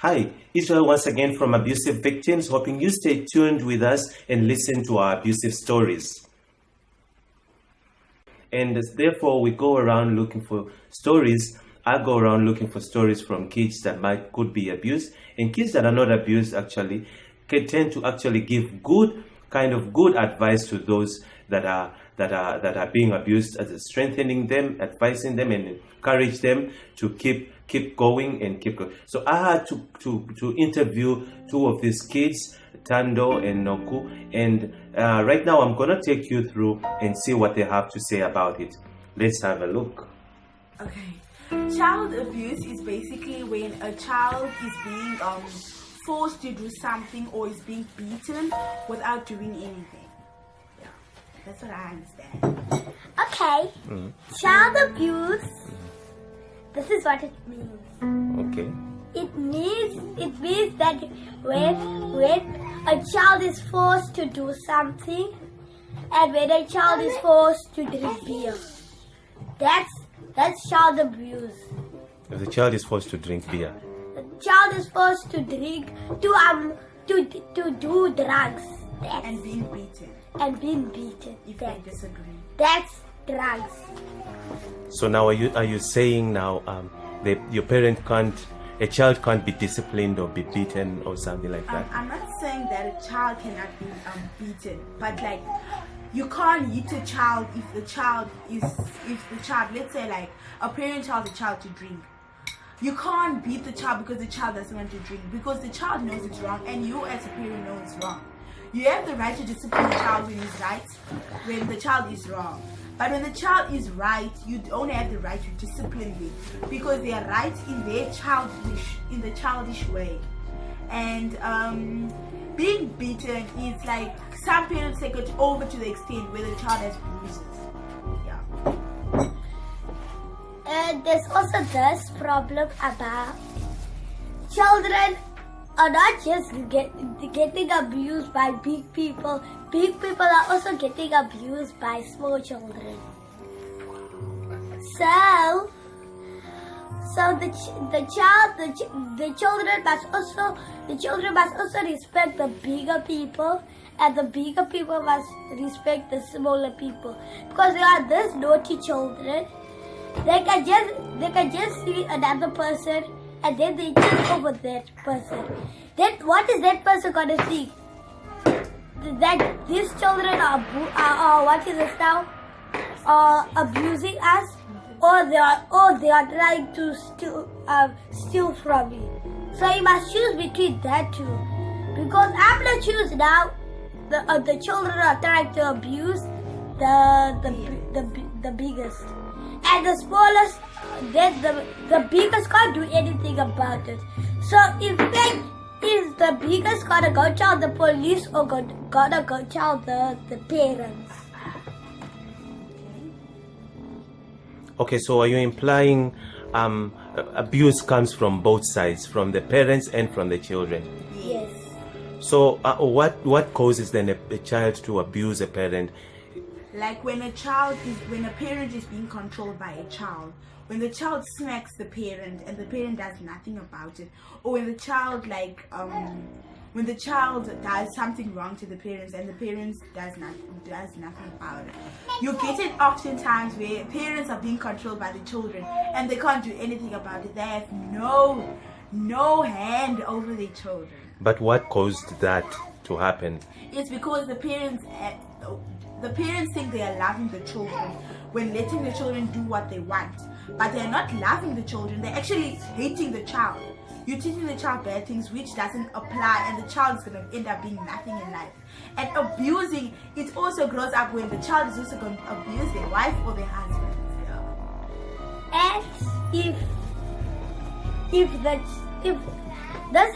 Hi, Israel once again from Abusive Victims, hoping you stay tuned with us and listen to our abusive stories. And therefore, we go around looking for stories. I go around looking for stories from kids that could be abused, and kids that are not abused actually can tend to actually give good advice to those that are being abused, as strengthening them, advising them, and encourage them to keep going and keep going. So I had to interview two of these kids, Thando and Noku, and right now I'm gonna take you through and see what they have to say about it. Let's have a look. Okay, child abuse is basically when a child is being forced to do something or is being beaten without doing anything. Yeah, that's what I understand. Okay, child abuse. This is what it means. Okay. It means that when a child is forced to do something, and when a child is forced to drink beer, that's child abuse. If the child is forced to drink beer. The child is forced to drink to do drugs. And being beaten. And being beaten. If I disagree. That's drugs. So now are you saying now a child can't be disciplined or be beaten or something like that? I'm not saying that a child cannot be beaten, but like you can't hit a child if the child, let's say like a parent tells a child to drink. You can't beat the child because the child doesn't want to drink, because the child knows it's wrong and you as a parent know it's wrong. You have the right to discipline the child when he's right, when the child is wrong. But when the child is right, you don't have the right to discipline them because they are right in their childish way. And being beaten is like some parents take it over to the extent where the child has bruises. Yeah. And there's also this problem about children are not just getting abused by big people. Big people are also getting abused by small children. So the children must also respect the bigger people, and the bigger people must respect the smaller people, because they are these naughty children. They can just see another person and then they jump over that person. Then what is that person gonna think? That these children are what is it now? Abusing us, or they are trying to steal from me. So you must choose between that two, because I'm gonna choose now. The children are trying to abuse the biggest. And the smallest, then the biggest can't do anything about it. So in fact, is the biggest gonna go tell the police or gonna go tell the parents? Okay, so are you implying abuse comes from both sides, from the parents and from the children? Yes. So what causes then a child to abuse a parent? Like when a parent is being controlled by a child, when the child smacks the parent and the parent does nothing about it, or when the child does something wrong to the parents and the parents does nothing about it. You get it oftentimes where parents are being controlled by the children and they can't do anything about it. They have no hand over their children. But what caused that to happen? It's because the parents think they are loving the children when letting the children do what they want. But they're not loving the children, they're actually hating the child. You're teaching the child bad things which doesn't apply, and the child is going to end up being nothing in life. And abusing, it also grows up when the child is also going to abuse their wife or their husband. Yeah. And if this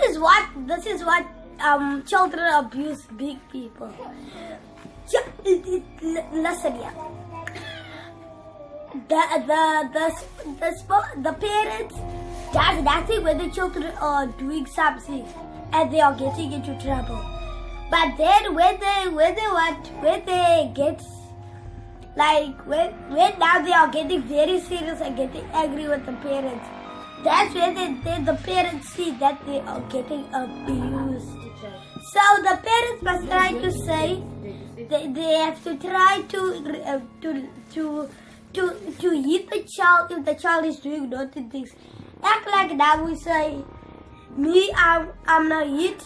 is what children abuse big people. Listen here. The parents does nothing when the children are doing something and they are getting into trouble. But then when now they are getting very serious and getting angry with the parents, that's where the parents see that they are getting abused. So the parents must try to say they have to try to hit the child if the child is doing naughty things. Act like now we say, me I'm gonna hit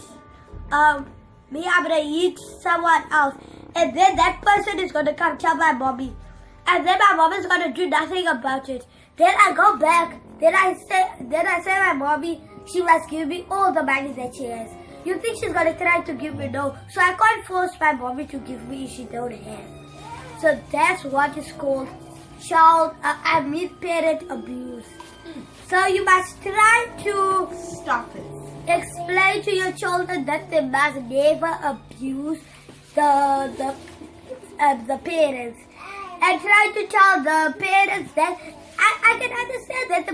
someone else, and then that person is gonna come tell my mommy, and then my mom is gonna do nothing about it. Then I go back. Then I say my mommy, she must give me all the money that she has. You think she's gonna try to give me? No. So I can't force my mommy to give me if she don't have. So that's what is called parent abuse. So you must try to Stop it. explain to your children that they must never abuse the parents, and try to tell the parents that I can understand that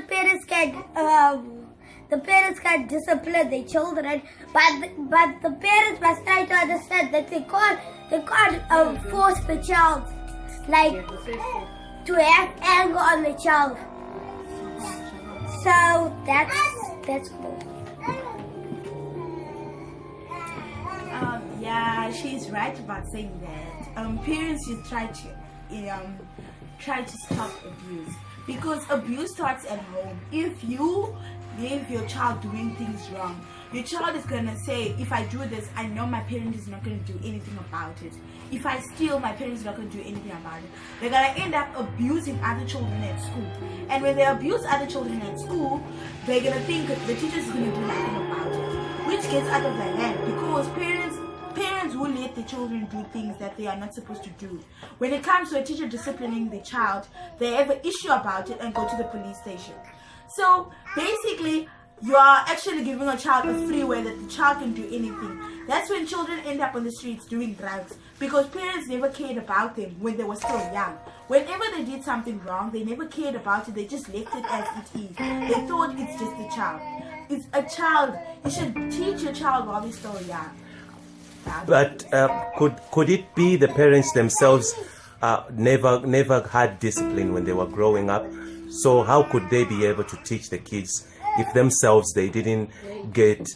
the parents can discipline their children, but the parents must try to understand that they can't force the child to have anger on the child. So that's cool. Yeah, she's right about saying that. Parents should try to stop abuse, because abuse starts at home. If you leave your child doing things wrong, your child is gonna say, if I do this, I know my parent is not gonna do anything about it. If I steal, my parents are not gonna do anything about it. They're gonna end up abusing other children at school. And when they abuse other children at school, they're gonna think the teacher's gonna do nothing about it, which gets out of their hand, because parents will let the children do things that they are not supposed to do. When it comes to a teacher disciplining the child, they have an issue about it and go to the police station. So basically, you are actually giving a child a freeway that the child can do anything. That's when children end up on the streets doing drugs, because parents never cared about them when they were still young. Whenever they did something wrong, they never cared about it. They just left it as it is. They thought it's just a child. It's a child. You should teach your child while they're still young. But could it be the parents themselves never had discipline when they were growing up? So how could they be able to teach the kids if themselves they didn't get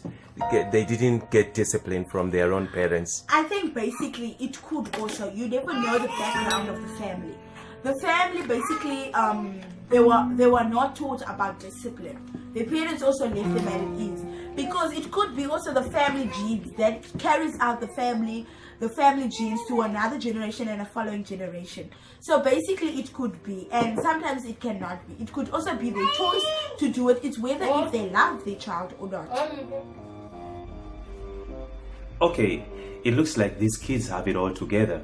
discipline from their own parents? I think basically it could also. You never know the background of the family. The family basically they were not taught about discipline. The parents also left them as it is, because it could be also the family genes that carries out the family genes to another generation and a following generation. So basically it could be, and sometimes it cannot be. It could also be their choice to do it. It's whether if they love their child or not. Okay, it looks like these kids have it all together.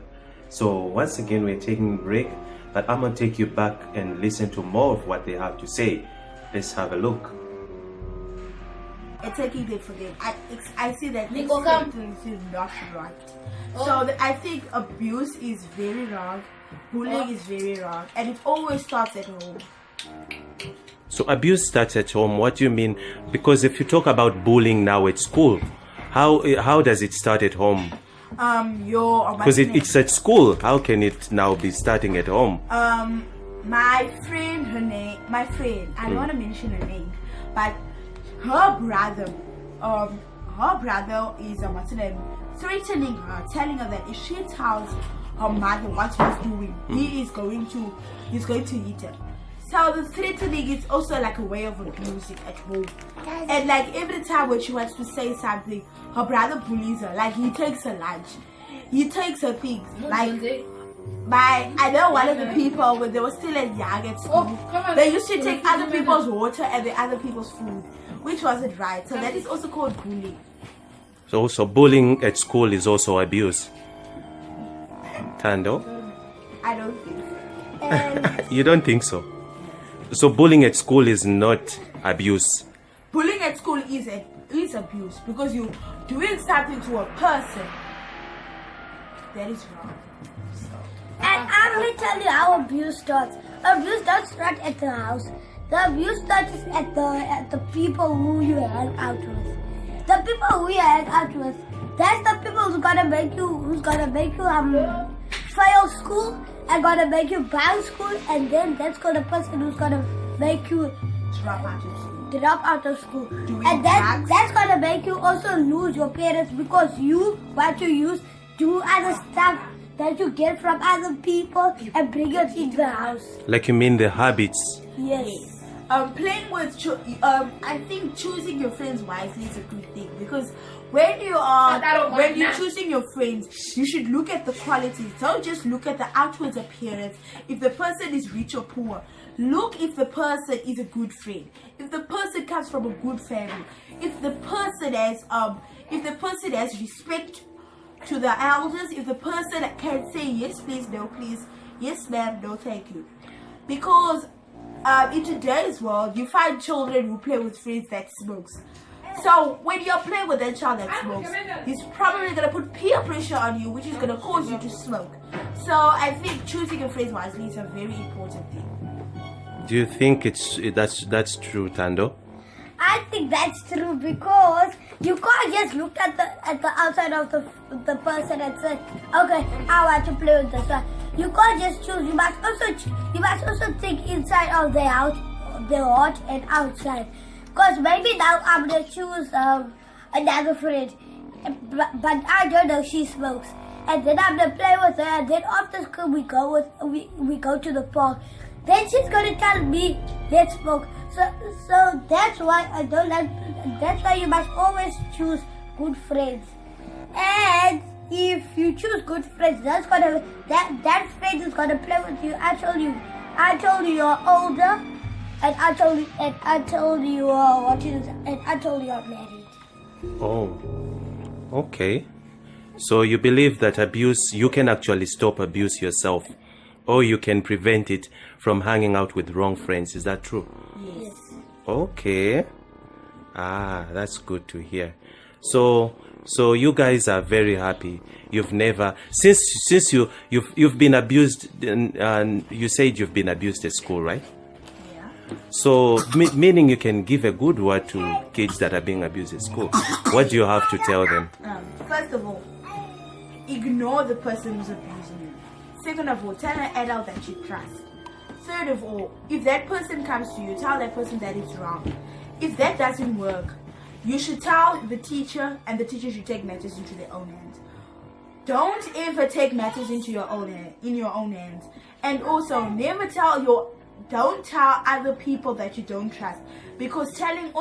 So once again, we're taking a break, but I'm going to take you back and listen to more of what they have to say. Let's have a look. It's taking them for them. I see that things is not right. So I think abuse is very wrong, bullying is very wrong, and it always starts at home. So abuse starts at home. What do you mean? Because if you talk about bullying now at school, how does it start at home? Because it's at school. How can it now be starting at home? My friend, I don't want to mention her name, but her brother is threatening her, telling her that if she tells her mother what he's doing, he's going to eat her. So the threatening is also like a way of abusing at home. And like every time when she wants to say something, her brother bullies her. Like he takes her lunch, he takes her things. Like I know one of the people when they were still young at school, they used to take other people's water and the other people's food, which wasn't right. So that is also called bullying. So bullying at school is also abuse. Thando? I don't think so. You don't think so? So bullying at school is not abuse? Bullying at school is abuse, because you're doing something to a person that is wrong. And I'm going to tell you how abuse starts. Abuse doesn't start at the house. The abuse starts at the people who you hang out with. The people who you hang out with, that's the people who's gonna make you fail school and gonna make you bounce school, and then that's the person who's gonna make you drop out of school. Drop out of school. Doing And drugs. that's gonna make you also lose your parents because you want to do other stuff that you get from other people and bring it in the house. Like you mean the habits? Yes. Playing with I think choosing your friends wisely is a good thing, because when you're choosing your friends, you should look at the qualities. Don't just look at the outward appearance. If the person is rich or poor, look if the person is a good friend, if the person comes from a good family, if the person has respect to the elders, if the person can say yes please, no please, yes ma'am, no thank you. Because in today's world, you find children who play with friends that smokes. So when you're playing with a child that smokes, he's probably gonna put peer pressure on you, which is gonna cause you to smoke. So I think choosing your friends wisely is a very important thing. Do you think that's true, Thando? I think that's true because you can't just look at the outside of the person and say, okay, I want to play with this one. You can't just choose. You must also think inside of the house, the heart and outside. Because maybe now I'm gonna choose another friend, but I don't know she smokes, and then I'm gonna play with her. And then after school we go to the park. Then she's gonna tell me let's smoke. So that's why I don't like. That's why you must always choose good friends. And if you choose good friends, that friend is gonna play with you. I told you you're older, and I told you you're married. Oh, okay. So you believe that abuse, you can actually stop abuse yourself, or you can prevent it from hanging out with wrong friends. Is that true? Yes. Okay. That's good to hear. So you guys are very happy. You've never, since you've been abused, and you said you've been abused at school, right? Yeah. So meaning you can give a good word to kids that are being abused at school. What do you have to tell them? First of all, ignore the person who's abusing you. Second of all, tell an adult that you trust. Third of all, if that person comes to you, tell that person that it's wrong. If that doesn't work, you should tell the teacher, and the teacher should take matters into their own hands. Don't ever take matters into your own hands. And also, don't tell other people that you don't trust, because telling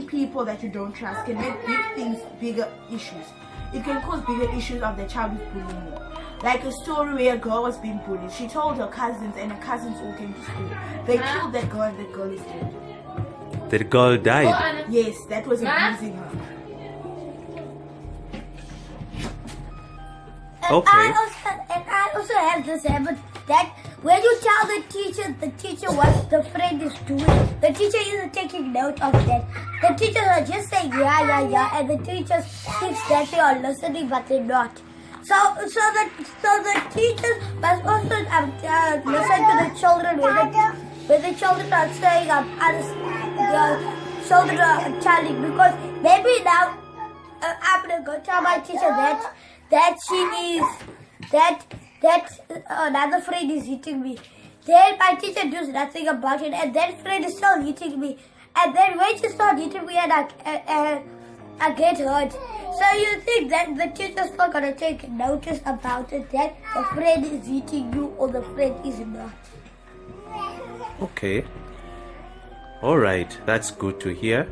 people that you don't trust can make bigger issues. It can cause bigger issues of the child who's bullying you. Like a story where a girl was being bullied. She told her cousins, and her cousins all came to school. They killed that girl, and that girl is dead. The girl died. Yes, that was abusing her. Okay. I also have this habit that when you tell the teacher what the friend is doing, the teacher isn't taking note of that. The teachers are just saying yeah, and the teachers think that they are listening, but they're not. So the teachers must also listen to the children when the children are saying the children are telling, because maybe now I'm gonna go tell my teacher that another friend is hitting me. Then my teacher does nothing about it, and that friend is still hitting me. And then when she starts hitting me, and I get hurt. So you think that the teacher's not gonna take notice about it, that the friend is hitting you or the friend is not? Okay. All right. That's good to hear.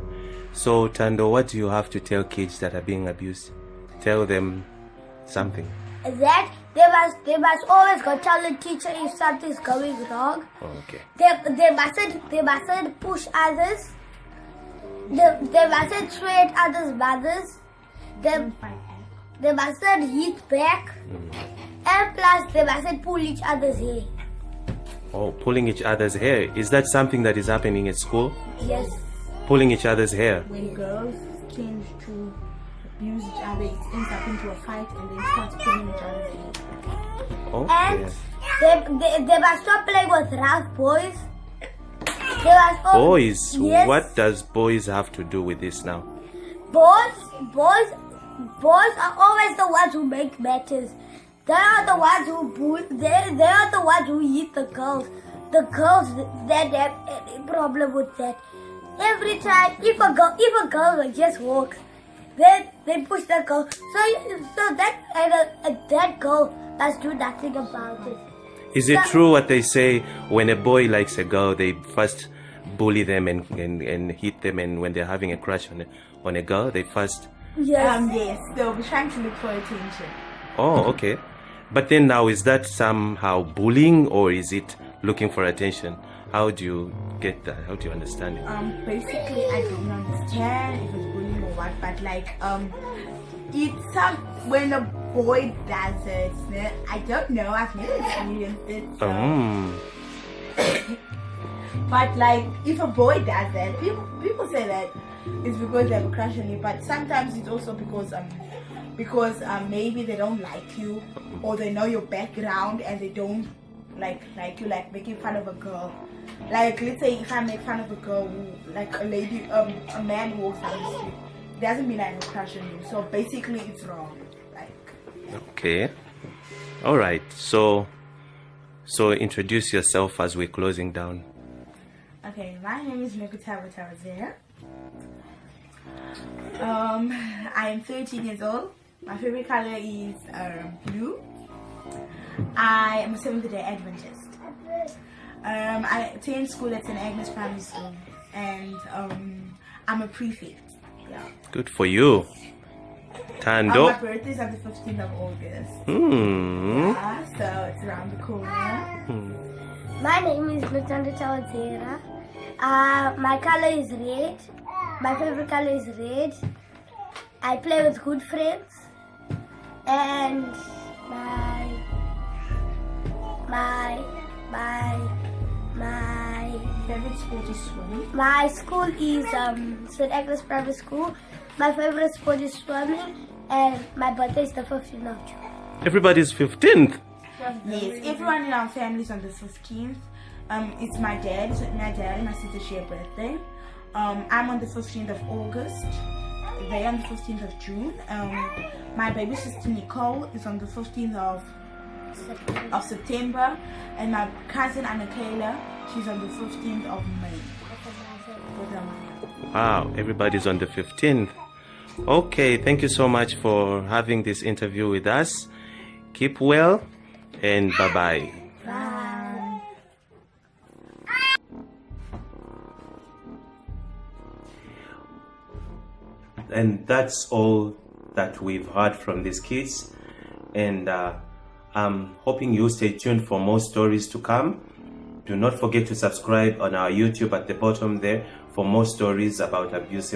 So Thando, what do you have to tell kids that are being abused? Tell them something. That they must always go tell the teacher if something's going wrong. Okay. They mustn't push others. They mustn't swear at others' mothers. They mustn't hit back. And plus they mustn't pull each other's hair. Oh, pulling each other's hair. Is that something that is happening at school? Yes. Pulling each other's hair. When girls tend to abuse each other, it ends up into a fight, and then starts pulling each other's hair. Okay. And they must stop playing with rough boys. They must Boys? Yes. What does boys have to do with this now? Boys are always the ones who make matters. They are the ones who bully. They are the ones who hit the girls. the girls that have any problem with that. Every time, if a girl just walks, then they push the girl. So that girl must do nothing about it. Is it true what they say, when a boy likes a girl, they first bully them and hit them, and when they're having a crush on a girl, they first... Yes. Yes, they'll be trying to look for attention. Oh, okay. But then now, is that somehow bullying, or is it looking for attention? How do you get that? How do you understand it? Basically, I don't understand if it's bullying or what, but like, it's when a boy does it. I don't know. I've never experienced it. So. But like, if a boy does that, people say that it's because they have a crush on you. But sometimes it's also because maybe they don't like you, or they know your background and they don't like you, like making fun of a girl. Like, let's say if I make fun of a girl who, like a lady, a man who walks down the street, it doesn't mean I have a crush on you. So basically, it's wrong. Like. Okay. All right. So introduce yourself as we're closing down. Okay, my name is Nokuthula. I am 13 years old. My favorite color is blue. I am a Seventh-day Adventist. I attend school at St. Agnes Primary School, and I'm a prefect. Yeah. Good for you. Thando. My birthday is on the 15th of August. Yeah, so it's around the corner. My name is Thando. My color is red. My favorite color is red. I play with good friends. And my Favorite sport is swimming. my school is St. Agnes Private School. My favorite sport is swimming, and my birthday is the 15th of June. Everybody's 15th. Yes, everyone in our family is on the 15th. It's my dad and my sister share birthday. I'm on the 15th of August. They're on the 15th of June. My baby sister Nicole is on the 15th of September, and my cousin Anna Kayla, she's on the 15th of May. Wow, everybody's on the 15th. Okay, thank you so much for having this interview with us. Keep well, and bye-bye. Bye. And that's all that we've heard from these kids, and I'm hoping you stay tuned for more stories to come. Do not forget to subscribe on our YouTube at the bottom there for more stories about abused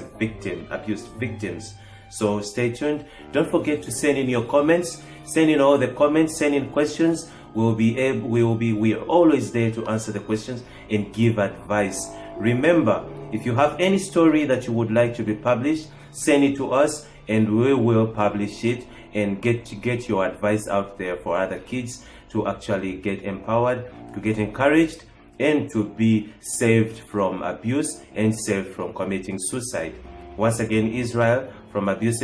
victims. So stay tuned. Don't forget to send in your comments. Send in all the comments. Send in questions. We are always there to answer the questions and give advice. Remember, if you have any story that you would like to be published, send it to us and we will publish it and get your advice out there for other kids to actually get empowered, to get encouraged, and to be saved from abuse and saved from committing suicide. Once again, Israel from abuse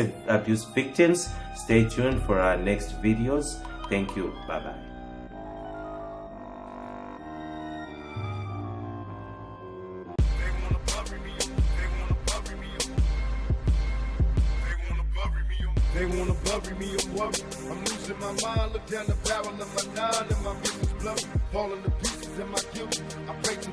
victims. Stay tuned for our next videos. Thank you. Bye-bye. They wanna bury me, I'm worried. I'm losing my mind, look down the barrel of my nine and my business blurry. Falling to pieces in my guilt. I break